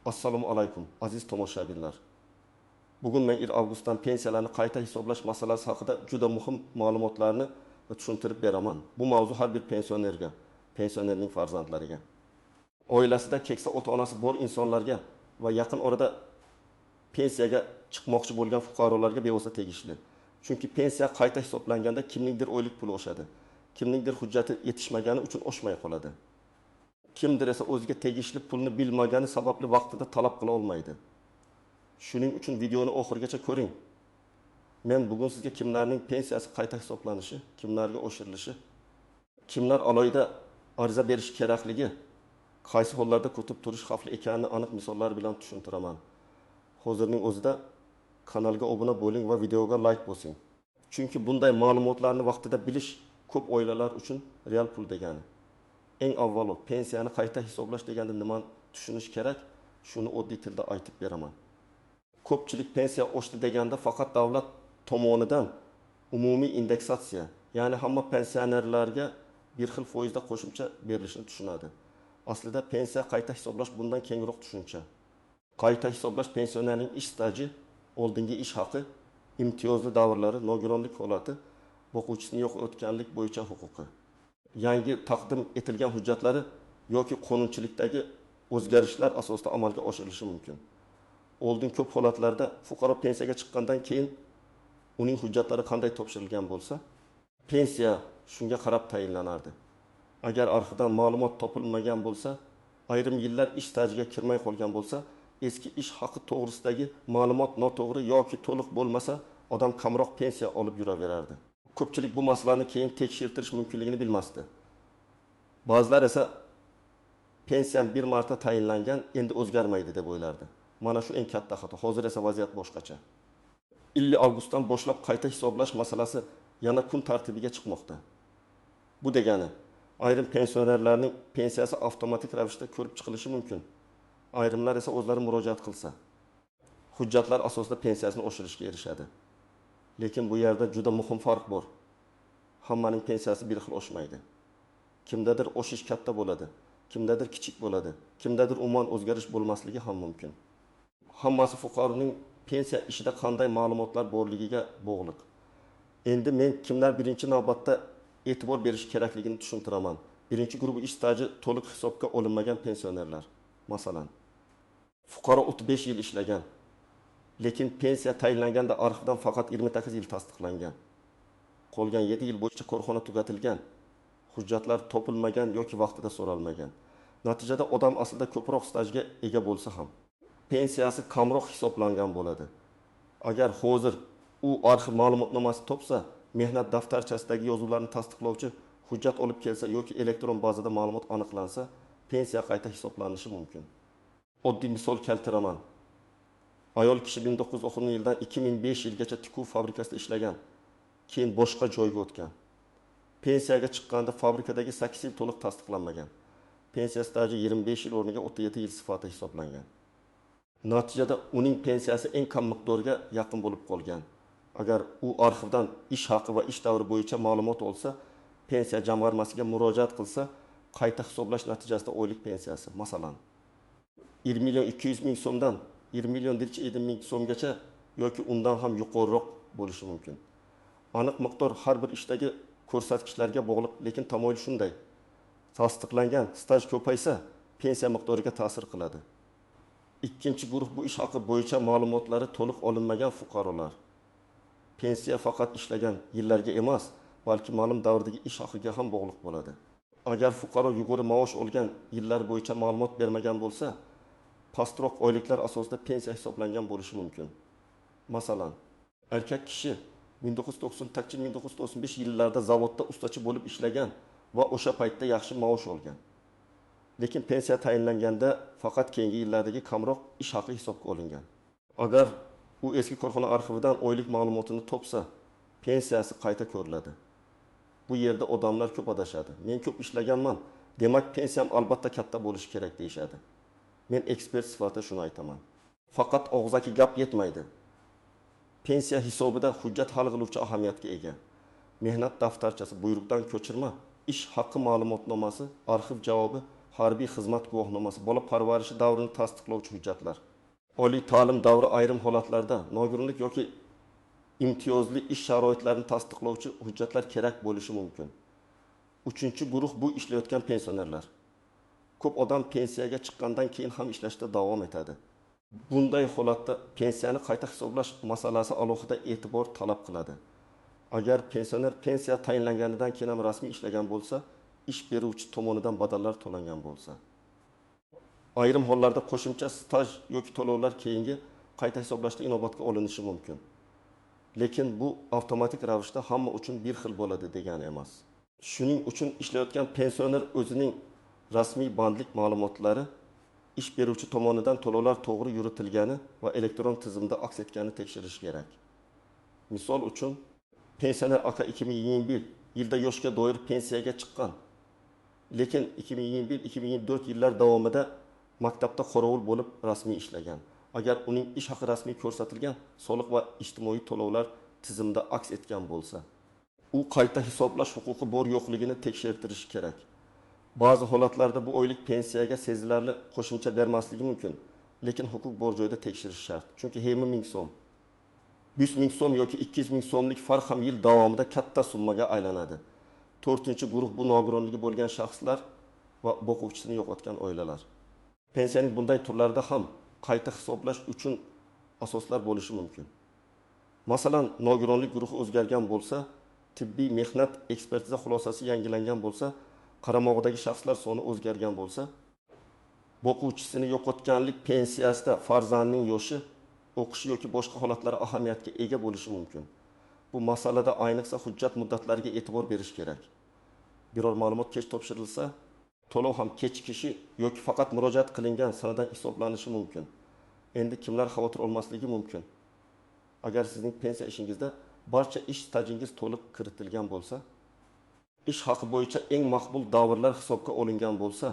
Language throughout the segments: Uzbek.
Assalomu alaykum, aziz tomoshabinlar. Bugun men 1 avgustdan pensiyalarni qayta hisoblash masalasi haqida juda muhim ma'lumotlarni tushuntirib beraman. Bu mavzu har bir pensionerga, pensionerning farzandlariga, oilasida keksa ota-onasi bor insonlarga va yaqin orada pensiyaga chiqmoqchi bo'lgan fuqarolarga bevosita tegishli. Chunki pensiya qayta hisoblanganda kimningdir oylik puli oshadi, kimningdir hujjati yetishmagani uchun oshmay qoladi. Kimdir esa o'ziga tegishli pulni bilmagani sababli vaqtida talab qila olmaydi. Shuning uchun videoni oxirigacha ko'ring. Men bugun sizga kimlarning pensiyasi qayta hisoblanishi, kimlarga oshirilishi, kimlar alohida ariza berish kerakligi, qaysi hollarda kutib turish xavfli ekanini aniq misollar bilan tushuntiraman. Hozirning o'zida kanalga obuna bo'ling va videoga like bosing. Chunki bunday ma'lumotlarni vaqtida bilish ko'p oilalar uchun real pul degani. Eng avvalo pensiyani qayta hisoblash deganda nimani tushunish kerak, shuni oddiy tilda aytib beraman. Ko'pchilik pensiya oshdi deganda faqat davlat tomonidan umumiy indeksatsiya, ya'ni hamma pensionerlarga bir xil foizda qo'shimcha berilishini tushunadi. Aslida pensiya qayta hisoblash bundan kengroq tushuncha. Qayta hisoblash pensionerning ish staji, oldingi ish haqi, imtiyozli davrlari, nogironlik holati, boquvchisini yo'q o'tganlik bo'yicha huquqi, yangi taqdim etilgan hujjatlari yoki qonunchilikdagi o'zgarishlar asosida amalga oshirilishi mumkin. Oldin ko'p holatlarda fuqaro pensiyaga chiqqandan keyin uning hujjatlari qanday topshirilgan bo'lsa, pensiya shunga qarab tayinlanardi. Agar arxidan ma'lumot topilmagan bo'lsa, ayrim yillar ish stajiga kirmay qolgan bo'lsa, eski ish haqi to'g'risidagi ma'lumot noto'g'ri yoki to'liq bo'lmasa, odam kamroq pensiya olib yuraverardi. Ko'pchilik bu masalani keyin tekshirtirish mumkinligini bilmasdi. Ba'zilar esa pensiyam bir marta tayinlangan, endi o'zgarmaydi deb o'ylardi. Mana shu eng katta xato. Hozir esa vaziyat boshqacha. 50 avgustdan boshlab qayta hisoblash masalasi yana kun tartibiga chiqmoqda. Bu degani, ayrim pensionerlarning pensiyasi avtomatik ravishda ko'rib chiqilishi mumkin. Ayrimlar esa o'zlari murojaat qilsa, hujjatlar asosida pensiyasini oshirishga erishadi. Lekin bu yerda juda muhim farq bor. Hammaning pensiyasi bir xil oshmaydi. Kimdadir oshish katta bo'ladi, kimdadir kichik bo'ladi, kimdadir umuman o'zgarish bo'lmasligi ham mumkin. Hammasi fuqaroning pensiya ishida qanday ma'lumotlar borligiga bog'liq. Endi men kimlar birinchi navbatda e'tibor berish kerakligini tushuntiraman. Birinchi guruh ish staji to'liq hisobga olinmagan pensionerlar. Masalan, fuqaro 35 yil ishlagan, lekin pensiya tayinlanganda arxivdan faqat 28 yil tasdiqlangan. Qolgan 7 yil bo'yicha korxona tugatilgan, hujjatlar topilmagan yoki vaqtida so'ralmagan. Natijada odam aslida ko'proq stajga ega bo'lsa ham pensiyasi kamroq hisoblangan bo'ladi. Agar hozir u arxiv ma'lumotnomasi topsa, mehnat daftarchasidagi yozuvlarni tasdiqlovchi hujjat olib kelsa yoki elektron bazada ma'lumot aniqlansa, pensiya qayta hisoblanishi mumkin. Oddiy misol keltiraman. Ayol kishi 1990 yildan 2005 yilgacha tikuv fabrikasida ishlagan, keyin boshqa joyga o'tgan. Pensiyaga chiqqanda fabrikadagi 8 yil to'liq tasdiqlanmagan. Pensiya staji 25 yil o'rniga 37 yil sifatida hisoblangan. Natijada uning pensiyasi eng kam miqdorga yaqin bo'lib qolgan. Agar u arxivdan ish haqi va ish davri bo'yicha ma'lumot olsa, pensiya jamg'armasiga murojaat qilsa, qayta hisoblash natijasida oylik pensiyasi, masalan, 1 million 200 ming so'mdan 1 million 7 ming so'mgacha yoki undan ham yuqoriroq bo'lishi mumkin. Aniq miqdor har bir ishdagi ko'rsatkichlarga bog'liq, lekin tamoyil shunday. Tasdiqlangan staj ko'paysa, pensiya miqdoriga ta'sir qiladi. Ikkinchi guruh bu ish haqi bo'yicha ma'lumotlari to'liq olinmagan fuqarolar. Pensiya faqat ishlagan yillarga emas, balki ma'lum davrdagi ish haqiga ham bog'liq bo'ladi. Agar fuqaro yuqori maosh olgan yillar bo'yicha ma'lumot bermagan bo'lsa, pastroq oyliklar asosida pensiya hisoblangan bo'lishi mumkin. Masalan, erkak kishi 1990-1995 yillarda zavodda ustachi bo'lib ishlagan va o'sha paytda yaxshi maosh olgan. Lekin pensiya tayinlanganda faqat keyingi yillardagi kamroq ish haqi hisobga olingan. Agar u eski korxona arxividan oylik ma'lumotini topsa, pensiyasi qayta ko'riladi. Bu yerda odamlar ko'p adashadi. Men ko'p ishlaganman, demak pensiyam albatta katta bo'lishi kerak deyshadi. Men ekspert sifatida shuni aytaman. Faqat og'zaki gap yetmaydi. Pensiya hisobida hujjat hal qiluvchi ahamiyatga ega. Mehnat daftarchasi, buyruqdan ko'chirma, ish haqi ma'lumotnomasi, arxiv javobi harbiy xizmat guvohnomasi, bola parvarishi davrini tasdiqlovchi hujjatlar. Oliy ta'lim davri ayrim holatlarda nogironlik yoki imtiyozli ish sharoitlarini tasdiqlovchi hujjatlar kerak bo'lishi mumkin. Uchinchi guruh bu ishlayotgan pensionerlar. Ko'p odam pensiyaga chiqqandan keyin ham ishlashda davom etadi. Bunday holatda pensiyani qayta hisoblash masalasi alohida e'tibor talab qiladi. Agar pensioner pensiya tayinlanganidan keyin ham rasmiy ishlagan bo'lsa, ish beruvchi tomonidan badallar to'langan bo'lsa, ayrim hollarda qo'shimcha staj yoki to'lovlar keyingi qayta hisoblashda inobatga olinishi mumkin. Lekin bu avtomatik ravishda hamma uchun bir xil bo'ladi degani emas. Shuning uchun ishlayotgan pensioner o'zining rasmiy bandlik ma'lumotlari ish beruvchi tomonidan to'lovlar to'g'ri yuritilgani va elektron tizimda aks etgani tekshirish kerak. Misol uchun, pensioner aka 2021 yilda yoshga doir pensiyaga chiqqan, lekin 2021-2024 yillar davomida maktabda qorovul bo'lib rasmiy ishlagan. Agar uning ish haqi rasmiy ko'rsatilgan soliq va ijtimoiy to'lovlar tizimda aks etgan bo'lsa, u qayta hisoblash huquqi bor yo'qligini tekshirtirish kerak. Ba'zi holatlarda bu oylik pensiyaga sezilarli qo'shimcha bermasligi mumkin, lekin huquq bor joyda tekshirish shart. Chunki 20 ming so'm, 100 ming so'm yoki 200 ming so'mlik farq ham yil davomida katta summaga aylanadi. 4-guruh bu nogironligi bo'lgan shaxslar va o'quvchisini yo'qotgan oilalar. Pensiyaning bunday turlarida ham qayta hisoblash uchun asoslar bo'lishi mumkin. Masalan, nogironlik guruhi o'zgargan bo'lsa, tibbiy mehnat ekspertiza xulosasi yangilangan bo'lsa, qaramog'idagi shaxslar soni o'zgargan bo'lsa, o'quvchisini yo'qotganlik pensiyasida farzandning yoshi, o'qishi yoki boshqa holatlari ahamiyatga ega bo'lishi mumkin. Bu masalada ayniqsa hujjat muddatlariga e'tibor berish kerak. Biror ma'lumot kech topshirilsa, to'lov ham kechikishi yoki faqat murojaat qilingan sanadan hisoblanishi mumkin. Endi kimlar xavotir olmasligi mumkin? Agar sizning pensiya ishingizda barcha ish stajingiz to'liq kiritilgan bo'lsa, ish haqi bo'yicha eng maqbul davrlar hisobga olingan bo'lsa,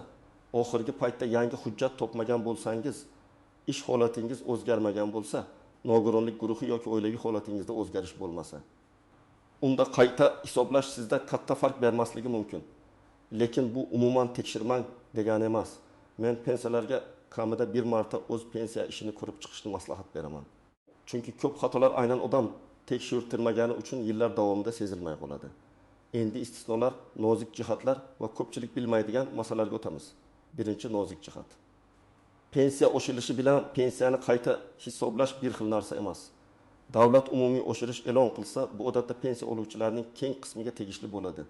oxirgi paytda yangi hujjat topmagan bo'lsangiz, ish holatingiz o'zgarmagan bo'lsa, nogironlik guruhi yoki oilaviy holatingizda o'zgarish bo'lmasa, unda qayta hisoblash sizda katta farq bermasligi mumkin. Lekin bu umuman tekshirmang degani emas. Men pensiyalarga kamida bir marta o'z pensiya ishini ko'rib chiqishni maslahat beraman. Chunki ko'p xatolar aynan odam tekshirtirmagani uchun yillar davomida sezilmay qoladi. Endi istisnolar, nozik jihatlar va ko'pchilik bilmaydigan masalalarga o'tamiz. Birinchi nozik jihat. Pensiya oshirilishi bilan pensiyani qayta hisoblash bir xil narsa emas. Davlat umumiy oshirish e'lon qilsa, bu odatda pensiya oluvchilarning keng qismiga tegishli bo'ladi.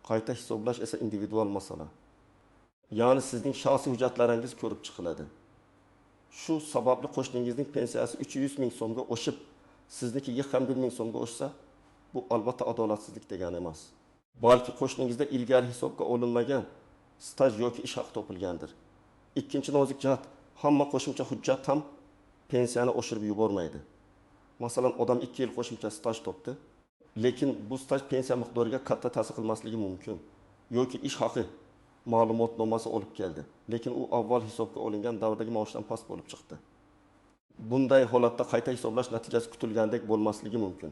Qayta hisoblash esa individual masala. Ya'ni sizning shaxsiy hujjatlaringiz ko'rib chiqiladi. Shu sababli qo'shningizning pensiyasi 300 ming so'mga oshib, siznikiga ham 1 ming so'mga oshsa, bu albatta adolatsizlik degani emas. Balki qo'shningizda ilgari hisobga olinmagan staj yoki ish haqi topilgandir. Ikkinchi nozik jihat, hamma qo'shimcha hujjat ham pensiyani oshirib yubormaydi. Masalan, odam 2 yil qo'shimcha staj topdi, lekin bu staj pensiya miqdoriga katta ta'sir qilmasligi mumkin. Yoki ish haqi ma'lumotnomasi olib keldi, lekin u avval hisobga olingan davrdagi maoshdan past bo'lib chiqdi. Bunday holatda qayta hisoblash natijasi kutilgandek bo'lmasligi mumkin.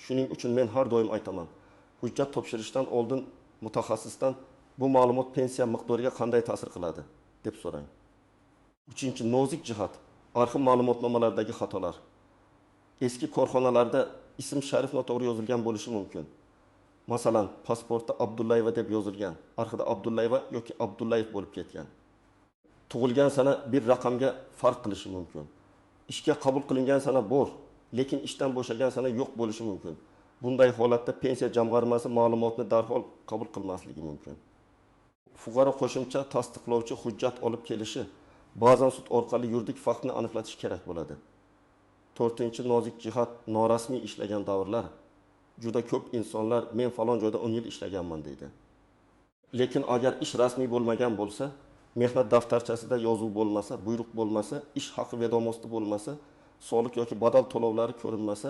Shuning uchun men har doim aytaman, hujjat topshirishdan oldin mutaxassisdan bu ma'lumot pensiya miqdoriga qanday ta'sir qiladi deb so'rang. Uchinchi nozik jihat, arxiv ma'lumotnomalaridagi xatolar. Eski korxonalarda ism sharif noto'g'ri yozilgan bo'lishi mumkin. Masalan, pasportda Abdullayeva deb yozilgan, arxivda Abdullayeva yoki Abdullayev bo'lib ketgan. Tug'ilgan sana bir raqamga farq qilishi mumkin. Ishga qabul qilingan sana bor, lekin ishdan bo'shagan sana yo'q bo'lishi mumkin. Bunday holatda pensiya jamg'armasi ma'lumotni darhol qabul qilmasligi mumkin. Fuqaro qo'shimcha tasdiqlovchi hujjat olib kelishi, ba'zan sud orqali yuridik faktni aniqlatish kerak bo'ladi. 4-nozik jihat, norasmiy ishlagan davrlar. Juda ko'p insonlar men falon joyda 10 yil ishlaganman deydi. Lekin agar ish rasmiy bo'lmagan bo'lsa, mehnat daftarchasida yozuv bo'lmasa, buyruq bo'lmasa, ish haqi vedomosti bo'lmasa, soliq yoki badal to'lovlari ko'rinmasa,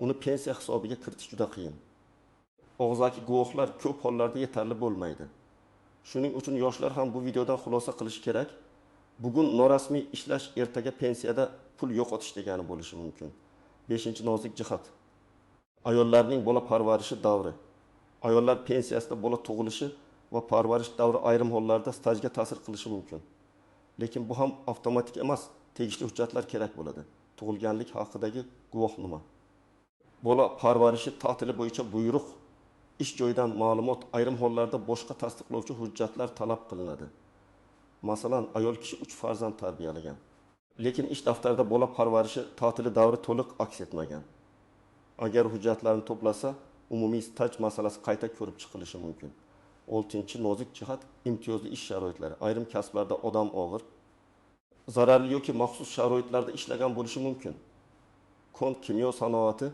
uni pensiya hisobiga kiritish juda qiyin. Og'zaki guvohlar ko'p hollarda yetarli bo'lmaydi. Shuning uchun yoshlar ham bu videodan xulosa qilish kerak. Bugun norasmiy ishlash ertaga pensiyada pul yo'qotish degani bo'lishi mumkin. 5-nozik jihat. Ayollarning bola parvarishi davri. Ayollar pensiyasida bola tug'ilishi va parvarish davri ayrim hollarda stajga ta'sir qilishi mumkin. Lekin bu ham avtomatik emas, tegishli hujjatlar kerak bo'ladi. Tug'ilganlik haqidagi guvohnoma. Bola parvarishi ta'tili bo'yicha buyruq, ish joyidan ma'lumot, ayrim hollarda boshqa tasdiqlovchi hujjatlar talab qilinadi. Masalan, ayol kishi 3 farzand tarbiyalagan. Lekin ish daftarida bola parvarishi ta'tili davri to'liq aks etmagan. Agar hujjatlarni to'plasa, umumiy staj masalasi qayta ko'rib chiqilishi mumkin. 6-nozik jihat imtiyozli ish sharoitlari. Ayrim kasblarda odam og'ir, zararli yoki maxsus sharoitlarda ishlagan bo'lishi mumkin. Kon kimyo sanoati,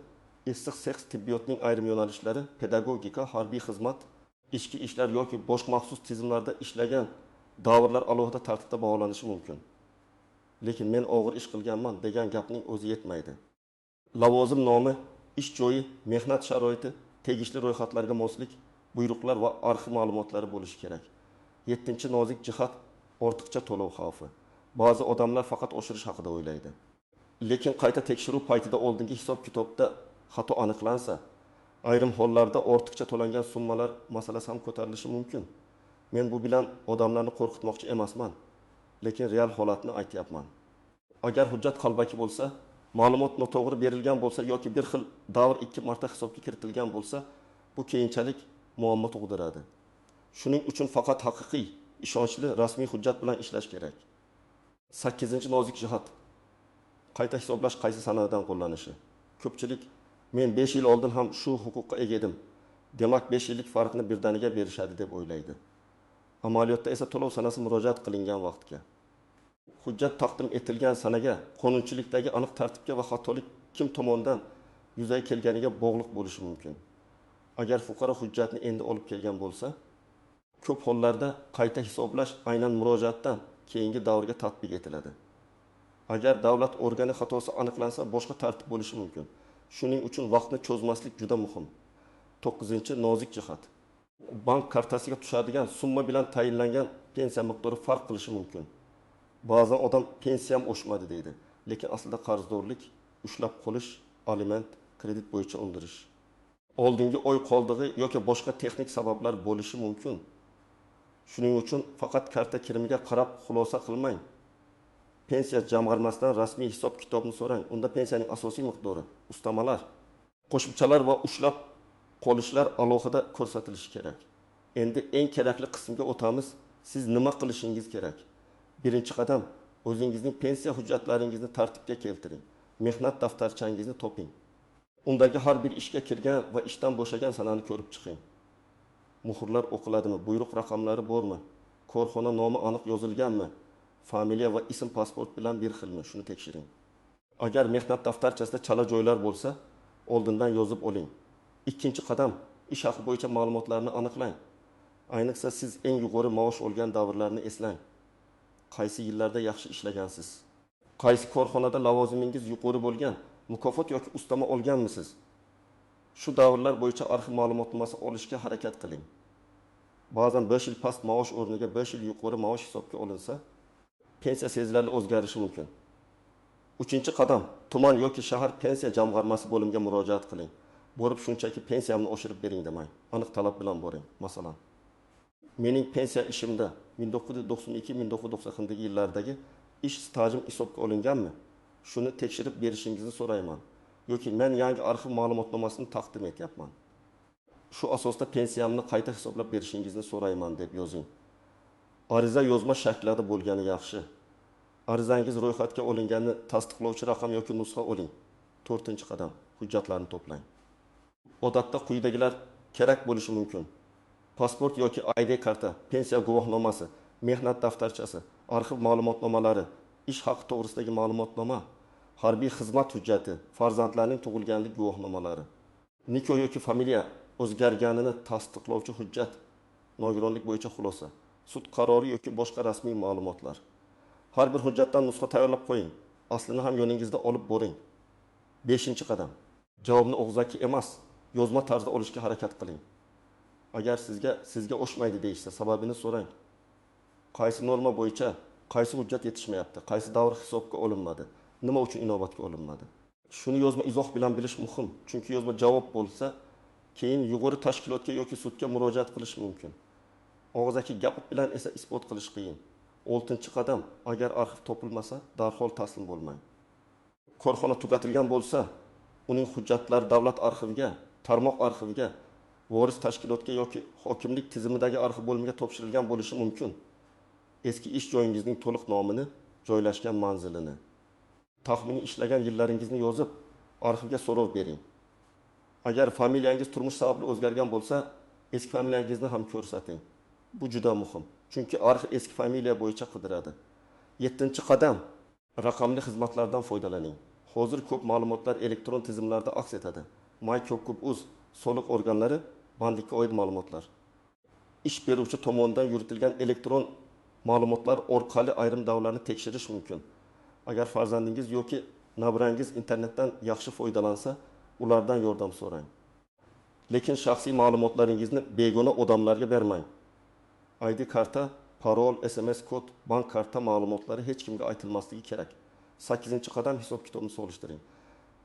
issiq sex tibbiyotning ayrim yo'nalishlari, pedagogika, harbiy xizmat, ichki ishlar yoki boshqa maxsus tizimlarda ishlagan davrlar alohida tartibda baholanishi mumkin. Lekin men og'ir ish qilganman degan gapning o'zi yetmaydi. Lavozim nomi, ish joyi, mehnat sharoiti, tegishli ro'yxatlarga moslik, buyruqlar va arxiv ma'lumotlari bo'lishi kerak. 7-nozik jihat ortiqcha to'lov xavfi. Ba'zi odamlar faqat oshirish haqida o'ylaydi. Lekin qayta tekshiruv paytida oldingi hisob-kitobda xato aniqlansa, ayrim hollarda ortiqcha to'langan summalar masalasi ham ko'tarilishi mumkin. Men bu bilan odamlarni qo'rqitmoqchi emasman, lekin real holatni aytyapman. Agar hujjat qalbaki bo'lsa, ma'lumot noto'g'ri berilgan bo'lsa yoki bir xil davr 2 marta hisobga kiritilgan bo'lsa, bu keyinchalik muammo tug'diradi. Shuning uchun faqat haqiqiy, ishonchli rasmiy hujjat bilan ishlash kerak. 8-nozik jihat. Qayta hisoblash qaysi sanadan qo'llanishi. Ko'pchilik men 5 yil oldin ham shu huquqqa ega edim. Demak 5 yillik farqni birdaniga berishadi deb o'ylaydi. Amaliyotda esa to'lov sanasi murojaat qilingan vaqtga. Hujjat taqdim etilgan sanaga, qonunchilikdagi aniq tartibga va xatolik kim tomonidan yuzaga kelganiga bog'liq bo'lishi mumkin. Agar fuqaro hujjatni endi olib kelgan bo'lsa, ko'p hollarda qayta hisoblash aynan murojaatdan keyingi davrga tatbiq etiladi. Agar davlat organi xatosi aniqlansa, boshqa tartib bo'lishi mumkin. Shuning uchun vaqtni cho'zmaslik juda muhim. 9-nozik jihat. Bank kartasiga tushadigan summa bilan tayinlangan pensiya miqdori farq qilishi mumkin. Ba'zan odam pensiyam oshmadi deydi, lekin aslida qarzdorlik, ushlab qolish, aliment, kredit bo'yicha undirish. Oldingi oy qoldig'i yoki boshqa texnik sabablar bo'lishi mumkin. Shuning uchun faqat karta kirimiga qarab xulosa qilmang. Pensiya jamg'armasidan rasmiy hisob-kitobni so'rang. Unda pensiyaning asosiy miqdori, ustamalar, qo'shimchalar va ushlab qolishlar alohida ko'rsatilishi kerak. Endi eng kerakli qismga o'tamiz. Siz nima qilishingiz kerak? Birinchi qadam, o'zingizning pensiya hujjatlaringizni tartibga keltiring. Mehnat daftarchangizni toping. Undagi har bir ishga kirgan va ishdan bo'shagan sanani ko'rib chiqing. Muhrlar o'qiladimi? Buyruq raqamlari bormi? Korxona nomi aniq yozilganmi? Familiya va ism pasport bilan bir xilmi? Shuni tekshiring. Agar mehnat daftarchasida chala joylar bo'lsa, oldindan yozib oling. Ikkinchi qadam, ish haqi bo'yicha ma'lumotlarni aniqlang. Ayniqsa siz eng yuqori maosh olgan davrlarni eslang. Qaysi yillarda yaxshi ishlagansiz? Qaysi korxonada lavozimingiz yuqori bo'lgan? Mukofot yoki ustama olganmisiz? Shu davrlar bo'yicha arxiv ma'lumotnomasi olishga harakat qiling. Ba'zan 5 yil past maosh o'rniga 5 yil yuqori maosh hisobga olinsa, pensiya sezilarli o'zgarishi mumkin. 3-qadam, tuman yoki shahar pensiya jamg'armasi bo'limiga murojaat qiling. Borib shunchaki pensiyamni oshirib bering demang. Aniq talab bilan boring. Masalan, mening pensiya ishimda 1992-1990 yillardagi ish stajim hisobga olinganmi? Shuni tekshirib berishingizni so'rayman. Yoki men yangi arxiv ma'lumotnomasini taqdim etyapman. Shu asosda pensiyamni qayta hisoblab berishingizni so'rayman deb yozing. Ariza yozma shaklida bo'lgani yaxshi. Arizangiz ro'yxatga olinganini tasdiqlovchi raqam yoki nusxa oling. 4-qadam, hujjatlarni to'plang. Odatda quyidagilar kerak bo'lishi mumkin. Pasport yoki ID karta, pensiya guvohnomasi, mehnat daftarchasi, arxiv ma'lumotnomalari, ish haqi to'g'risidagi ma'lumotnoma, harbiy xizmat hujjati, farzandlarning tug'ilganlik guvohnomalari, nikoh yoki familiya o'zgarganini tasdiqlovchi hujjat, nogironlik bo'yicha xulosa, sud qarori yoki boshqa rasmiy ma'lumotlar. Har bir hujjatdan nusxa tayyorlab qo'ying. Aslini ham yoningizda olib boring. 5-qadam. Javobni og'zaki emas, yozma tarzda olishga harakat qiling. Agar sizga o'xshamaydi deyishsa, sababini so'rang. Qaysi norma bo'yicha qaysi hujjat yetishmayapti? Qaysi davr hisobga olinmadi? Nima uchun inobatga olinmadi? Shuni yozma izoh bilan bilish muhim. Chunki yozma javob bo'lsa, keyin yuqori tashkilotga yoki sudga murojaat qilish mumkin. og'zaki gap bilan esa isbot qilish qiyin. 6-qadam, agar arxiv topilmasa, darhol taslim bo'lmang. Korxona tugatilgan bo'lsa, uning hujjatlari davlat arxiviga, tarmoq arxiviga, voris tashkilotga yoki hokimlik tizimidagi arxiv bo'limiga topshirilgan bo'lishi mumkin. Eski ish joyingizning to'liq nomini, joylashgan manzilini, taxminiy ishlagan yillaringizni yozib, arxivga so'rov bering. Agar familiyangiz turmush sababli o'zgargan bo'lsa, eski familiyangizni ham ko'rsating. Bu juda muhim. Chunki arxiv eski familiya bo'yicha qidiradi. 7-qadam, raqamli xizmatlardan foydalaning. Hozir ko'p ma'lumotlar elektron tizimlarda aks etadi. MyKo'p.uz soliq organlari bandlikka oid ma'lumotlar. Ish beruvchi tomonidan yuritilgan elektron ma'lumotlar orqali ayrim da'volarni tekshirish mumkin. Agar farzandingiz yoki nabrangiz internetdan yaxshi foydalansa, ulardan yordam so'rang. Lekin shaxsiy ma'lumotlaringizni begona odamlarga bermang. ID karta, parol, SMS kod, bank karta ma'lumotlari hech kimga aytilmasligi kerak. 8-qadam hisob kitobni solishtiring.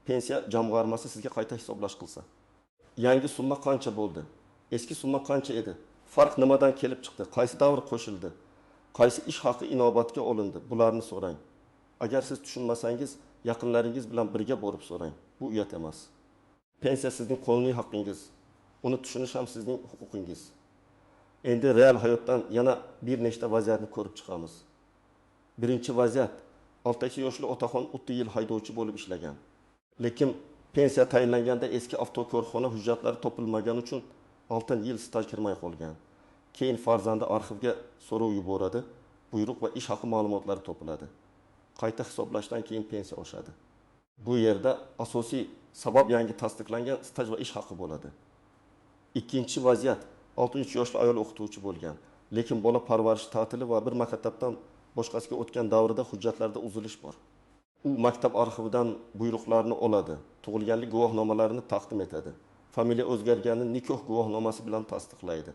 Pensiya jamg'armasi sizga qayta hisoblash qilsa. Yangi summa qancha bo'ldi? Eski summa qancha edi? Farq nimadan kelib chiqdi? Qaysi davr qo'shildi? Qaysi ish haqi inobatga olindi? Bularni so'rang. Agar siz tushunmasangiz, yaqinlaringiz bilan birga borib so'rang. Bu uyat emas. Pensiya sizning qonuniy haqqingiz. Uni tushunish ham sizning huquqingiz. Endi real hayotdan yana bir nechta vaziyatni ko'rib chiqamiz. Birinchi vaziyat, 6 yoshli otaxon 30 yil haydovchi bo'lib ishlagan. Lekin pensiya tayinlanganda eski avtokorxona hujjatlari topilmagani uchun 6 yil staj kirmay qolgan. Keyin farzandi arxivga so'rov yuboradi, buyruq va ish haqi ma'lumotlari topiladi. Qayta hisoblashdan keyin pensiya oshadi. Bu yerda asosiy sabab yangi tasdiqlangan staj va ish haqi bo'ladi. Ikkinchi vaziyat, 60 yoshli ayol o'qituvchi bo'lgan, lekin bola parvarish ta'tili va bir maktabdan boshqasiga o'tgan davrida hujjatlarda uzilish bor. U maktab arxividan buyruqlarni oladi, tug'ilganlik guvohnomalarini taqdim etadi. Familiya o'zgarganini nikoh guvohnomasi bilan tasdiqlaydi.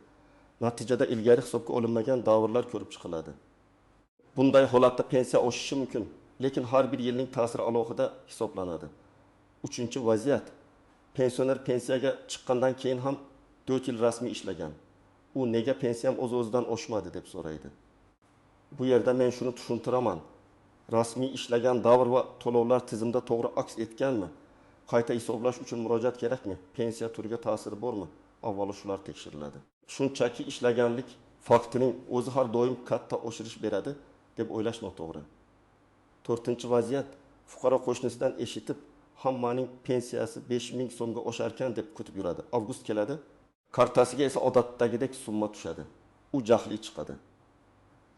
Natijada ilgari hisobga olinmagan davrlar ko'rib chiqiladi. Bunday holatda pensiya oshishi mumkin, lekin har bir yilning ta'siri alohida hisoblanadi. Uchinchi vaziyat, pensioner pensiyaga chiqqandan keyin ham 4 yil rasmiy ishlagan. U nega pensiyam o'z-o'zidan oshmadi deb so'raydi. Bu yerda men shuni tushuntiraman. Rasmiy ishlagan davr va to'lovlar tizimda to'g'ri aks etganmi? Qayta hisoblash uchun murojaat kerakmi? Pensiya turiga ta'siri bormi? Avvalo shular tekshiriladi. Shunchaki ishlaganlik faktining o'zi har doim katta oshirish beradi deb o'ylash noto'g'ri. 4-vaziyat, fuqaro qo'shnisidan eshitib, hammaning pensiyasi 5000 so'mga oshar ekan deb kutib yuradi. Avgust keladi, kartasiga esa odatdagidek summa tushadi. U jahli chiqadi.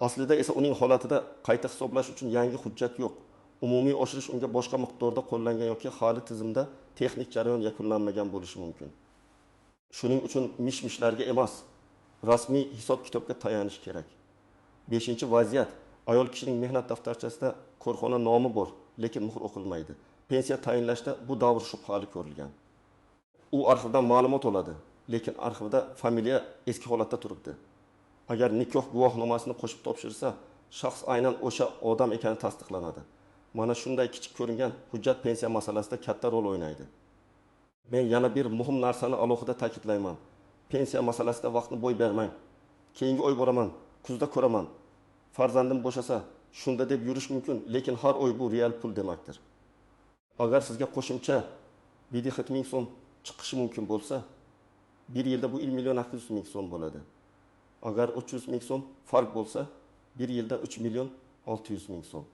Aslida esa uning holatida qayta hisoblash uchun yangi hujjat yo'q. Umumiy oshirish unga boshqa miqdorda qo'llangan yoki hali tizimda texnik jarayon yakunlanmagan bo'lishi mumkin. Shuning uchun mish-mishlarga emas, rasmiy hisob kitobga tayanish kerak. 5-vaziyat, ayol kishining mehnat daftarchasida korxona nomi bor, lekin muhr o'qilmaydi. Pensiya tayinlashda bu davr shubhali ko'rilgan. U arxivdan ma'lumot oladi, lekin arxivda familiya eski holatda turibdi. Agar nikoh guvohnomasini qo'shib topshirsa, shaxs aynan o'sha odam ekani tasdiqlanadi. Mana shunday kichik ko'ringan hujjat pensiya masalasida katta rol o'ynaydi. Men yana bir muhim narsani alohida ta'kidlayman. Pensiya masalasida vaqtni bo'y bermang. Keyingi oy boraman, kuzda ko'raman. Farzandim bo'shasa, shunda deb yurish mumkin, lekin har oy bu real pul demakdir. Agar sizga qo'shimcha 1,000 so'm chiqishi mumkin bo'lsa, bir yilda bu 1,8 so'm bo'ladi. Agar 300 so'm farq bo'lsa, bir yilda 3,6 so'm.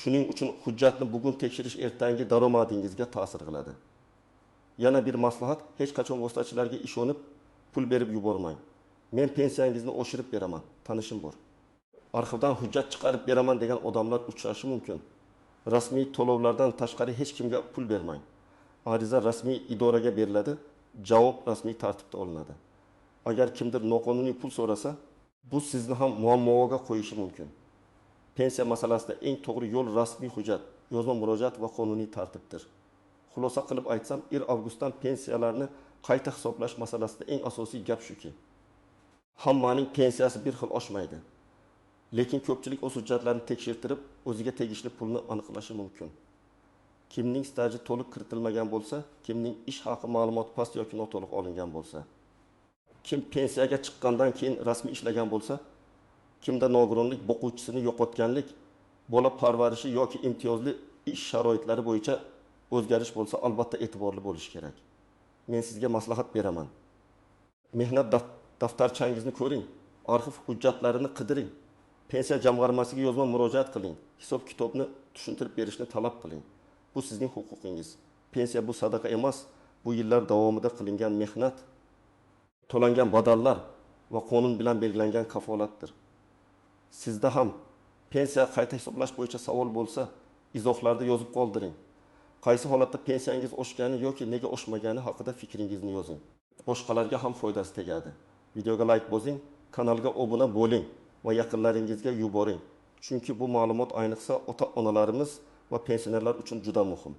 Shuning uchun hujjatni bugun tekshirish ertangi daromadingizga ta'sir qiladi. Yana bir maslahat, hech qachon vositachilarga ishonib pul berib yubormang. Men pensiyangizni oshirib beraman, tanishim bor. Arxivdan hujjat chiqarib beraman degan odamlar uchrashi mumkin. Rasmiy to'lovlardan tashqari hech kimga pul bermang. Ariza rasmiy idoraga beriladi, javob rasmiy tartibda olinadi. Agar kimdir noqonuniy pul so'rasa, bu sizni ham muammoga qo'yishi mumkin. Pensiya masalasida eng to'g'ri yo'l rasmiy hujjat, yozma murojaat va qonuniy tartibdir. Xulosa qilib aytsam, avgustdan pensiyalarni qayta hisoblash masalasida eng asosiy gap shuki, hammaning pensiyasi bir xil oshmaydi. Lekin ko'pchilik o'z hujjatlarini tekshirtirib, o'ziga tegishli pulni aniqlashi mumkin. Kimning staji to'liq kiritilmagan bo'lsa, kimning ish haqi ma'lumoti past yoki noto'liq olingan bo'lsa. Kim pensiyaga chiqqandan keyin rasmiy ishlagan bo'lsa, kimda nogironlik, boquvchisini yo'qotganlik, bola parvarishi yoki imtiyozli ish sharoitlari bo'yicha o'zgarish bo'lsa, albatta e'tiborli bo'lish kerak. Men sizga maslahat beraman. Mehnat daftarchangizni ko'ring, arxiv hujjatlarini qidiring. Pensiya jamg'armasiga yozma murojaat qiling. Hisob kitobni tushuntirib berishni talab qiling. Bu sizning huquqingiz. Pensiya bu sadaqa emas, bu yillar davomida qilingan mehnat, to'langan badallar va qonun bilan belgilangan kafolatdir. Sizda ham pensiya qayta hisoblash bo'yicha savol bo'lsa, izohlarda yozib qoldiring. Qaysi holatda pensiyangiz oshgani yoki nega oshmagani haqida fikringizni yozing. Boshqalarga ham foydasi tegadi. Videoga like bosing, kanalga obuna bo'ling va yaqinlaringizga yuboring. Chunki bu ma'lumot ayniqsa ota-onalarimiz va pensionerlar uchun juda muhim.